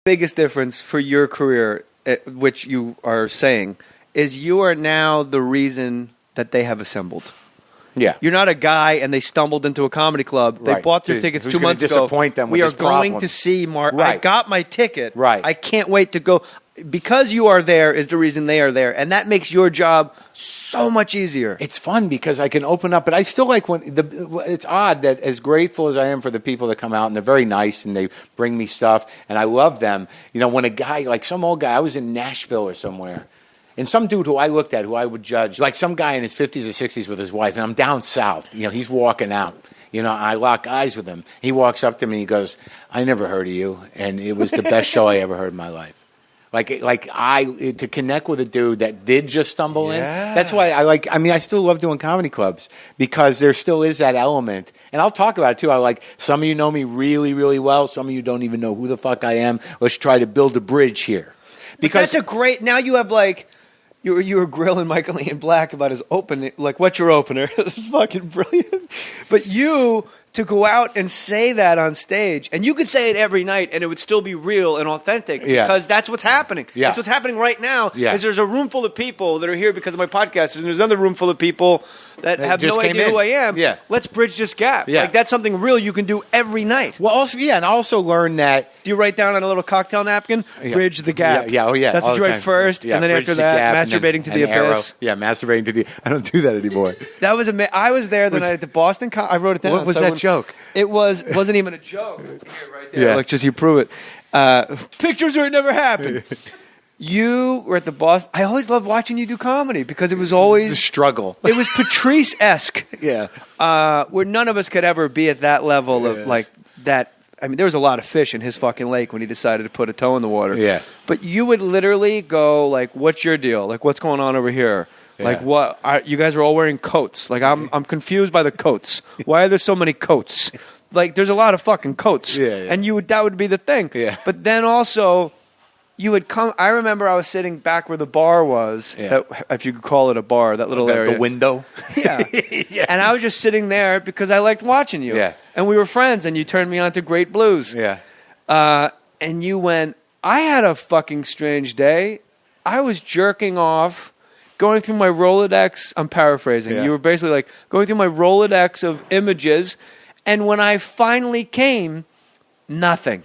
biggest difference for your career, which you are saying, is you are now the reason that they have assembled. Yeah. You're not a guy and they stumbled into a comedy club. They bought their tickets 2 months ago. Disappoint them with we are this problem. going to see Mark. Right. I got my ticket. Right. I can't wait to go. Because you are there is the reason they are there. And that makes your job so much easier. It's fun because I can open up, but I still like it's odd that as grateful as I am for the people that come out and they're very nice and they bring me stuff and I love them. You know, when a guy, like some old guy, I was in Nashville or somewhere, and some dude who I looked at, who I would judge, like some guy in his 50s or 60s with his wife, and I'm down south. You know, he's walking out. You know, I lock eyes with him. He walks up to me and he goes, "I never heard of you, and it was the best show I ever heard in my life." To connect with a dude that did just stumble in. That's why I still love doing comedy clubs because there still is that element. And I'll talk about it too. Some of you know me really, really well. Some of you don't even know who the fuck I am. Let's try to build a bridge here. Because that's a great, now you have you were grilling Michael Ian Black about his opening, like, what's your opener? It's fucking brilliant. But to go out and say that on stage, and you could say it every night and it would still be real and authentic because that's what's happening. Yeah. That's what's happening right now is there's a room full of people that are here because of my podcast, and there's another room full of people that have no idea who I am. Yeah. Let's bridge this gap. Yeah. Like, that's something real you can do every night. Well, and I also learned that. Do you write down on a little cocktail napkin? Bridge the gap. Yeah. That's what you write first, and then after that, masturbating to the abyss. Yeah, masturbating to the. I don't do that anymore. That was I was there the night at the Boston. I wrote it down. What was that joke? It wasn't even a joke. Here, right there. Like, just you prove it. Pictures or it never happened. You were at the Boston. I always loved watching you do comedy because it was always a struggle. It was Patrice-esque. Yeah. Where none of us could ever be at that level of like that. I mean, there was a lot of fish in his fucking lake when he decided to put a toe in the water. Yeah. But you would literally go like, "What's your deal? Like, what's going on over here?" Like, what? You guys are all wearing coats. Like, I'm confused by the coats. Why are there so many coats? Like, there's a lot of fucking coats. And that would be the thing. Yeah. But then also, you would come. I remember I was sitting back where the bar was, if you could call it a bar, that little area. The window. Yeah. And I was just sitting there because I liked watching you. Yeah. And we were friends, and you turned me on to Great Blues. Yeah. And you went, I had a fucking strange day. I was jerking off, going through my Rolodex. I'm paraphrasing. Yeah. You were basically like going through my Rolodex of images. And when I finally came, nothing.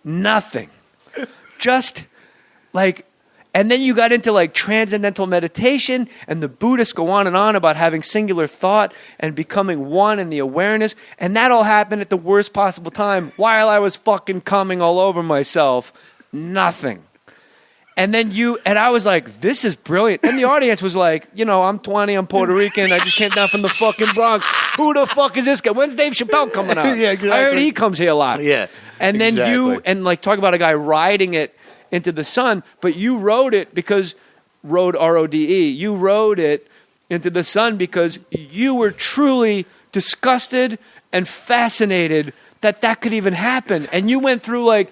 Nothing. Just like, and then you got into like transcendental meditation, and the Buddhists go on and on about having singular thought and becoming one in the awareness. And that all happened at the worst possible time while I was fucking coming all over myself. Nothing. And then I was like, this is brilliant. And the audience was like, I'm 20, I'm Puerto Rican, I just came down from the fucking Bronx. Who the fuck is this guy? When's Dave Chappelle coming out? Yeah, exactly. I heard he comes here a lot. Yeah. And then talk about a guy riding it into the sun, but you rode it because, R-O-D-E, you rode it into the sun because you were truly disgusted and fascinated that could even happen. And you went through like,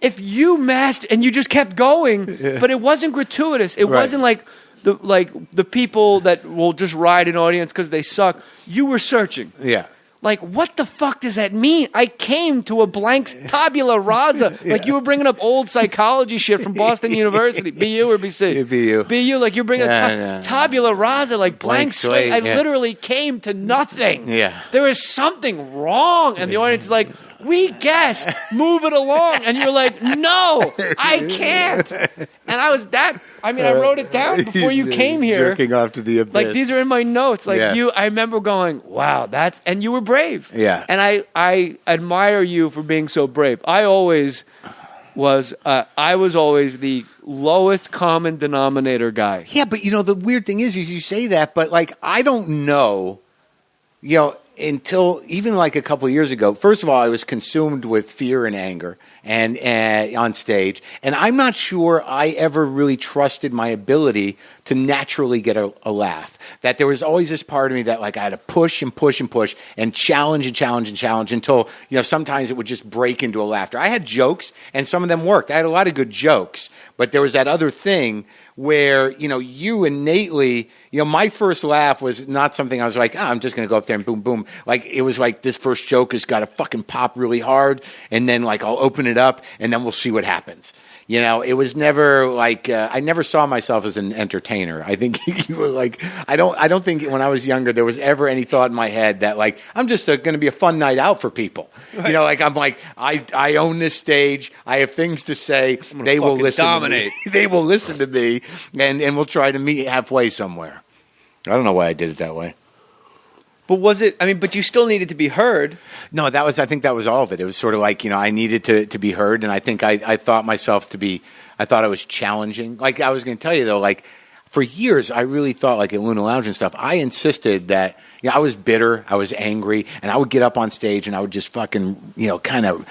if you masked and you just kept going, but it wasn't gratuitous. It wasn't like the people that will just ride an audience because they suck. You were searching. Yeah. Like, what the fuck does that mean? I came to a blank tabula rasa. Like, you were bringing up old psychology shit from Boston University. BU or BC? BU. BU, like, you're bringing tabula rasa, like blank slate. I literally came to nothing. Yeah. There is something wrong. And the audience is like, we guess, move it along. And you're like, no, I can't. And I wrote it down before you came here. Jerking off to the abyss. Like, these are in my notes. Like, I remember going, wow, and you were brave. Yeah. And I admire you for being so brave. I was always the lowest common denominator guy. Yeah, but the weird thing is you say that, but like, I don't know, until even like a couple of years ago. First of all, I was consumed with fear and anger and on stage, and I'm not sure I ever really trusted my ability to naturally get a laugh. That there was always this part of me that like I had to push and push and push and challenge and challenge and challenge until sometimes it would just break into a laughter. I had jokes and some of them worked. I had a lot of good jokes, but there was that other thing where, you innately, my first laugh was not something I was like, I'm just going to go up there and boom, boom. Like, it was like, this first joke has got to fucking pop really hard. And then, like, I'll open it up and then we'll see what happens. It was never like, I never saw myself as an entertainer. I think you were like, I don't think when I was younger, there was ever any thought in my head that, like, I'm just going to be a fun night out for people. Right. I'm like, I own this stage. I have things to say. They will listen dominate. to me. They will listen to me and we'll try to meet halfway somewhere. I don't know why I did it that way. But was it? I mean, but you still needed to be heard. No, I think that was all of it. It was sort of like, I needed to be heard, and I think I thought myself I thought I was challenging. Like, I was going to tell you, though, like, for years, I really thought, like, at Luna Lounge and stuff, I insisted that, I was bitter, I was angry, and I would get up on stage and I would just fucking, kind of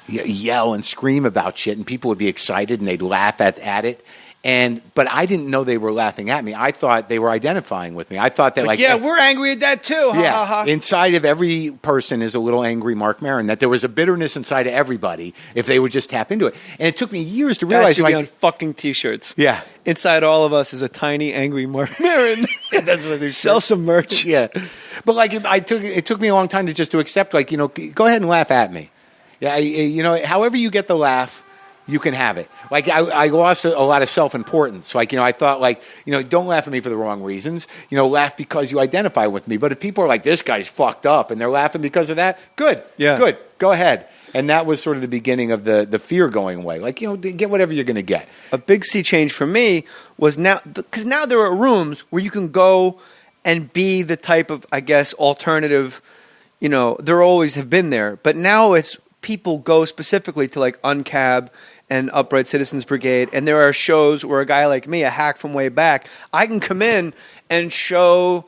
yell and scream about shit, and people would be excited and they'd laugh at it. But I didn't know they were laughing at me. I thought they were identifying with me. I thought that, yeah, we're angry at that too. Ha, ha, ha. Inside of every person is a little angry Marc Maron. That there was a bitterness inside of everybody if they would just tap into it. And it took me years to realize. That should be on fucking t-shirts. Yeah, inside all of us is a tiny angry Marc Maron. That's what they sell some merch. Yeah, but like it took me a long time to accept. Like, go ahead and laugh at me. Yeah, however you get the laugh, you can have it. Like, I lost a lot of self-importance. Like, I thought, like, don't laugh at me for the wrong reasons. Laugh because you identify with me. But if people are like, this guy's fucked up, and they're laughing because of that, good. Yeah. Good. Go ahead. And that was sort of the beginning of the fear going away. Like, get whatever you're going to get. A big sea change for me was because now there are rooms where you can go and be the type of, I guess, alternative, there always have been there. But now it's people go specifically to, like, Uncab and Upright Citizens Brigade, and there are shows where a guy like me, a hack from way back, I can come in and show,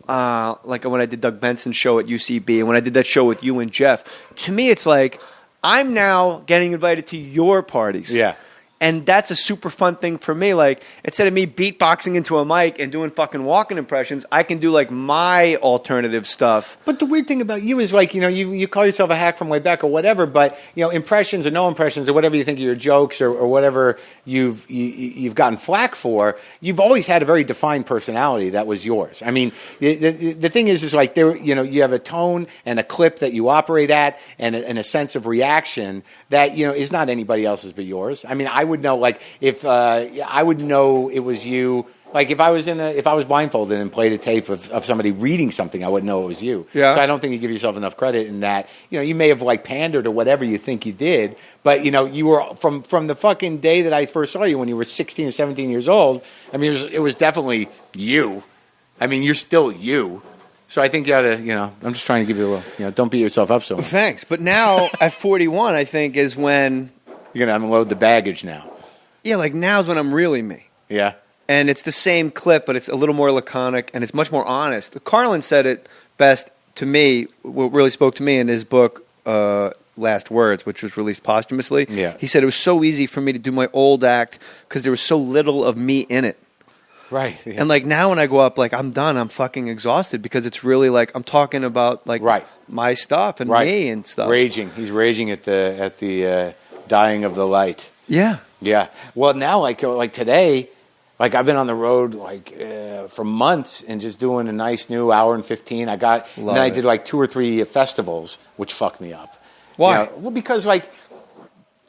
like when I did Doug Benson's show at UCB, and when I did that show with you and Jeff, to me it's like, I'm now getting invited to your parties. Yeah. And that's a super fun thing for me. Like, instead of me beatboxing into a mic and doing fucking walking impressions, I can do, like, my alternative stuff. But the weird thing about you is, like, you call yourself a hack from way back or whatever, but, impressions or no impressions or whatever you think of your jokes or whatever you've gotten flack for, you've always had a very defined personality that was yours. I mean, the thing is like, you have a tone and a clip that you operate at and a sense of reaction that, is not anybody else's but yours. I mean, I would know, like, if I would know it was you. Like, if I was blindfolded and played a tape of somebody reading something, I wouldn't know it was you. Yeah. So I don't think you give yourself enough credit in that. You may have, like, pandered or whatever you think you did, but you were from the fucking day that I first saw you when you were 16 or 17 years old. I mean, it was definitely you. I mean, you're still you. So I think you ought to, I'm just trying to give you a little, don't beat yourself up so much. Thanks. But now at 41, I think is when you're going to unload the baggage now. Yeah, like, now's when I'm really me. Yeah. And it's the same clip, but it's a little more laconic, and it's much more honest. Carlin said it best to me, what really spoke to me in his book, Last Words, which was released posthumously. Yeah. He said it was so easy for me to do my old act because there was so little of me in it. Right. Yeah. And, like, now when I go up, like, I'm done. I'm fucking exhausted because it's really, like, I'm talking about, like, my stuff and me and stuff. Raging. He's raging at the dying of the light. Yeah. Yeah. Well, now, like today, like, I've been on the road, like, for months and just doing a nice new hour and 15. I did, like, 2 or 3 festivals, which fucked me up. Why? Well, because, like,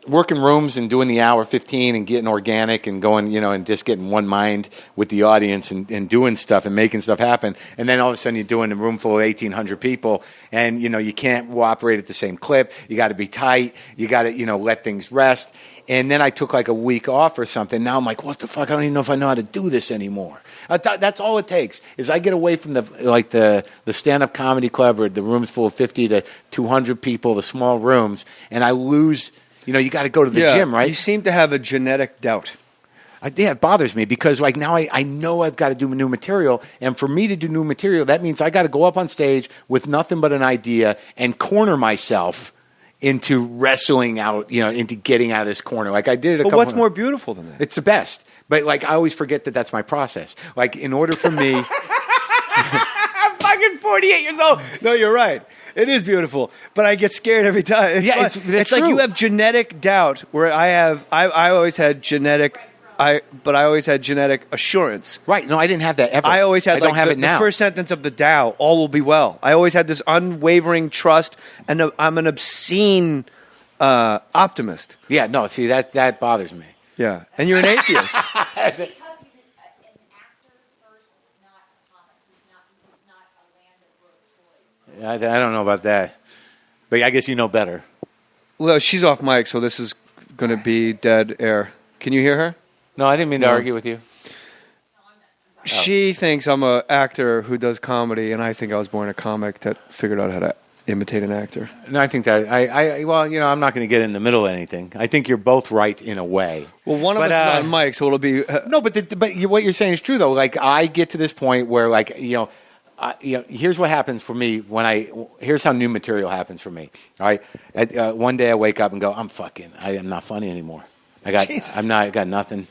working rooms and doing the hour 15 and getting organic and going, and just getting one mind with the audience and doing stuff and making stuff happen. And then all of a sudden you're doing a room full of 1,800 people and, you can't operate at the same clip. You got to be tight. You got to, let things rest. And then I took, like, a week off or something. Now I'm like, what the fuck? I don't even know if I know how to do this anymore. That's all it takes is I get away from the stand-up comedy club or the rooms full of 50 to 200 people, the small rooms, and I lose. You got to go to the gym, right? You seem to have a genetic doubt. It bothers me because, like, now I know I've got to do new material. And for me to do new material, that means I got to go up on stage with nothing but an idea and corner myself into wrestling out, into getting out of this corner. Like I did it But what's more beautiful than that? It's the best. But, like, I always forget that that's my process. Like, in order for me... I'm fucking 48 years old. No, you're right. It is beautiful, but I get scared every time. It's true. like you have genetic doubt, where I always had genetic but I always had genetic assurance. Right. No, I didn't have that ever. I always had I don't have the it now. first sentence of the Tao, all will be well. I always had this unwavering trust, and I'm an obscene optimist. Yeah, no, see, that bothers me. Yeah. And you're an atheist. Because he's an actor first, not a comic. He's not a land of toys. I don't know about that. But I guess you know better. Well, she's off mic, so this is going to be dead air. Can you hear her? No, I didn't mean to argue with you. She thinks I'm an actor who does comedy, and I think I was born a comic that figured out how to imitate an actor. No, I think that well, I'm not going to get in the middle of anything. I think you're both right in a way. Well, one of us is on mic, so it'll be no. But what you're saying is true, though. Like I get to this point where, like, here's what happens for me here's how new material happens for me. All right, one day I wake up and go, I am not funny anymore. I got nothing.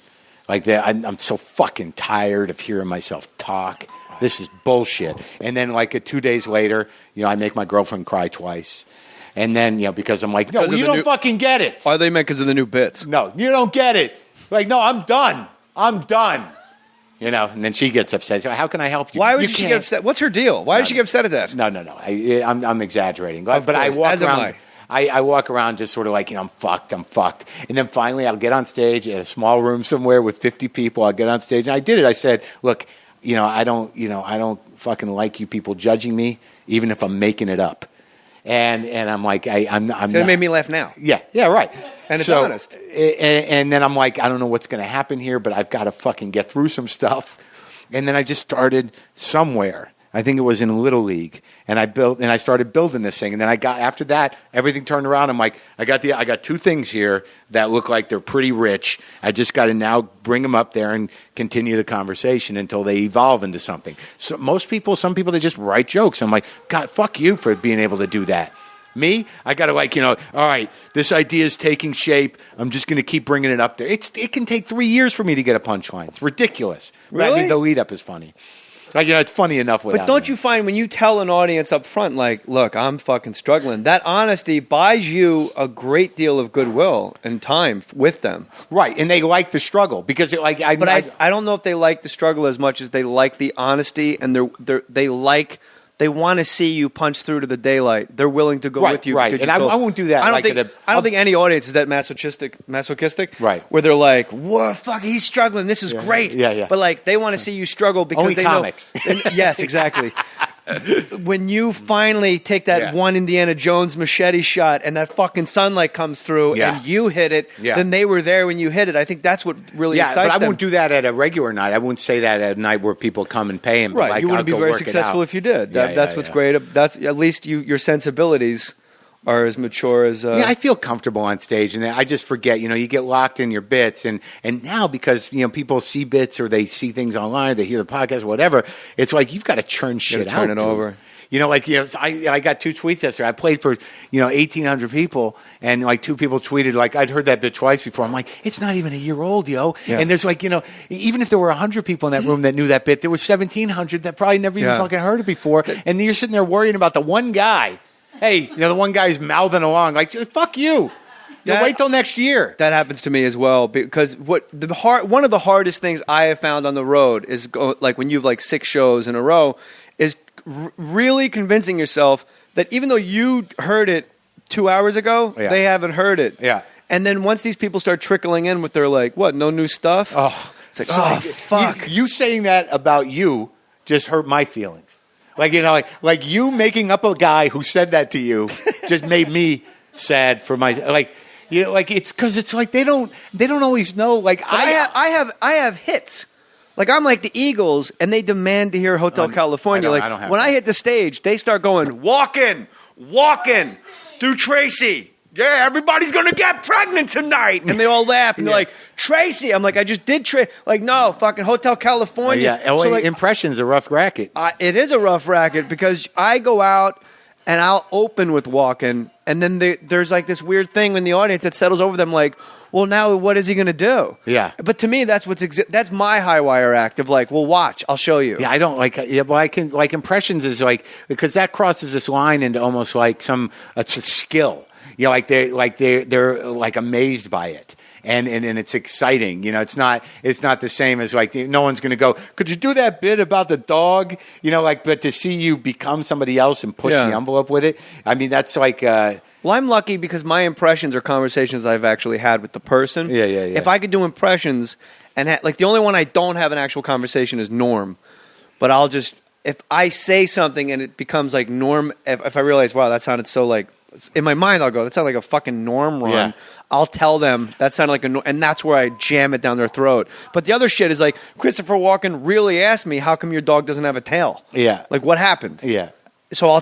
Like that, I'm so fucking tired of hearing myself talk. This is bullshit. And then, like 2 days later, I make my girlfriend cry twice. And then, because I'm like, no, you don't fucking get it. Are they meant because of the new bits? No, you don't get it. Like, no, I'm done. And then she gets upset. So how can I help you? Why would she get upset? What's her deal? Why did she get upset at that? No. I'm exaggerating. But I walk around. I walk around just sort of like, I'm fucked. And then finally I'll get on stage at a small room somewhere with 50 people. I'll get on stage. And I did it. I said, look, I don't fucking like you people judging me, even if I'm making it up. And I'm like, I'm so not. It made me laugh now. Yeah, right. And it's honest. And then I'm like, I don't know what's going to happen here, but I've got to fucking get through some stuff. And then I just started somewhere. I think it was in Little League, and I started building this thing. And then after that, everything turned around. I'm like, I got two things here that look like they're pretty rich. I just got to now bring them up there and continue the conversation until they evolve into something. So some people, they just write jokes. I'm like, God, fuck you for being able to do that. Me, I got to all right, this idea is taking shape. I'm just going to keep bringing it up there. It can take 3 years for me to get a punchline. It's ridiculous. Really? I mean, the lead up is funny. It's funny enough without. But don't you find when you tell an audience up front, like, look, I'm fucking struggling, that honesty buys you a great deal of goodwill and time with them. Right, and they like the struggle because I don't know if they like the struggle as much as they like the honesty, and they want to see you punch through to the daylight. They're willing to go with you. Right, and I won't do that. I don't think any audience is that masochistic. Right. Where they're like, whoa, fuck, he's struggling. This is great. Yeah. But they want to see you struggle because only they comics. know. Yes, exactly. When you finally take that one Indiana Jones machete shot and that fucking sunlight comes through and you hit it, then they were there when you hit it. I think that's what really excites them. Yeah, but I won't do that at a regular night. I wouldn't say that at a night where people come and pay him. Right, you wouldn't be very successful if you did. That's what's great. That's at least your sensibilities are as mature as... I feel comfortable on stage, and I just forget, you get locked in your bits, and now because, people see bits or they see things online, they hear the podcast or whatever, it's like you've got to churn shit out. Turn it over. I got 2 tweets yesterday. I played for, 1,800 people, and 2 people tweeted, I'd heard that bit twice before. I'm like, it's not even a year old, yo. Yeah. And there's even if there were 100 people in that room that knew that bit, there was 1,700 that probably never even fucking heard it before. And you're sitting there worrying about the one guy. Hey, the one guy's mouthing along fuck you. Wait till next year. That happens to me as well because one of the hardest things I have found on the road is when you have 6 shows in a row is really convincing yourself that even though you heard it 2 hours ago, they haven't heard it. Yeah. And then once these people start trickling in with their what, no new stuff? Oh, it's fuck. You saying that about you just hurt my feelings. Like you making up a guy who said that to you just made me sad for my it's because it's they don't always know. I have hits. I'm like the Eagles, and they demand to hear Hotel California. I don't have when that. I hit the stage, they start going walking through Tracy. Yeah, everybody's going to get pregnant tonight. And they all laugh. And they're like, Tracy. I'm like, I just did Tracy. No, fucking Hotel California. LA Impression's a rough racket. It is a rough racket because I go out and I'll open with walking. And then there's this weird thing in the audience that settles over them well, now what is he going to do? Yeah. But to me, that's that's my high wire act of well, watch, I'll show you. Yeah, I don't I can impressions is because that crosses this line into almost it's a skill. You know, they're like amazed by it. And it's exciting. You know, it's not the same as like no one's going to go, could you do that bit about the dog? You know, like, but to see you become somebody else and push the envelope with it, I mean, that's like. Well, I'm lucky because my impressions are conversations I've actually had with the person. Yeah. If I could do impressions and like the only one I don't have an actual conversation is Norm, but I'll just if I say something and it becomes like Norm, if I realize wow that sounded so like in my mind I'll go that sounded like a fucking Norm run. Yeah. I'll tell them that sounded like and that's where I jam it down their throat. But the other shit is like Christopher Walken really asked me how come your dog doesn't have a tail. Yeah. Like what happened? Yeah. So I'll